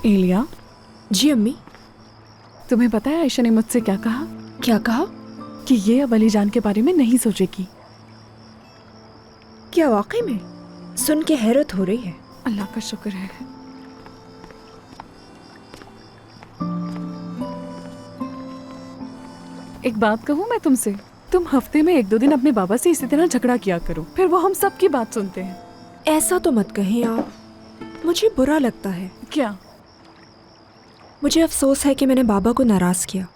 एलिया, जी अम्मी। तुम्हें पता है आयशा ने मुझसे क्या कहा? क्या कहा? कि ये अब अली जान के बारे में नहीं सोचेगी। क्या वाकई में? सुन के हैरत हो रही है। अल्लाह का शुक्र है। एक बात कहूँ मैं तुमसे, तुम हफ्ते में 1-2 दिन अपने बाबा से इसी तरह झगड़ा किया करो, फिर वो हम सब की बात सुनते हैं। ऐसा तो मत कहें आप, मुझे बुरा लगता है। क्या? मुझे अफसोस है कि मैंने बाबा को नाराज किया,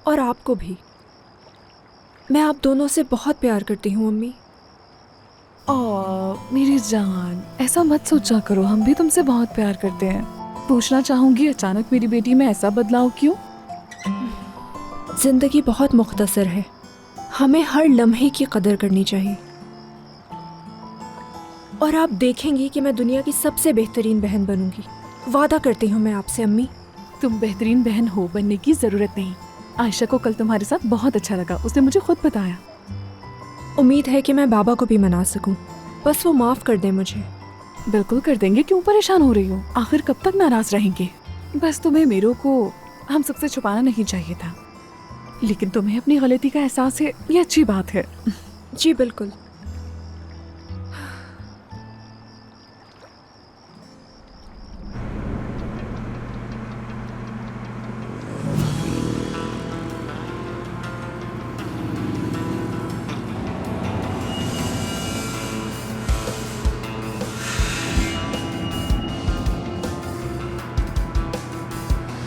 और आपको भी। मैं आप दोनों से बहुत प्यार करती हूँ अम्मी। मेरी जान, ऐसा मत सोचा करो, हम भी तुमसे बहुत प्यार करते हैं। पूछना चाहूंगी अचानक मेरी बेटी में ऐसा बदलाव क्यों? जिंदगी बहुत मुख्तसर है, हमें हर लम्हे की कदर करनी चाहिए। और आप देखेंगी कि मैं दुनिया की सबसे बेहतरीन बहन बनूंगी। वादा करती हूँ मैं आपसे अम्मी। तुम बेहतरीन बहन हो, बनने की जरूरत नहीं। आयशा को कल तुम्हारे साथ बहुत अच्छा लगा, उसने मुझे खुद बताया। उम्मीद है कि मैं बाबा को भी मना सकूं, बस वो माफ कर दे मुझे। बिल्कुल कर देंगे, क्यों परेशान हो रही हो? आखिर कब तक नाराज रहेंगे? बस तुम्हें मेरों को हम सबसे छुपाना नहीं चाहिए था, लेकिन तुम्हें अपनी गलती का एहसास है, ये अच्छी बात है। जी बिल्कुल।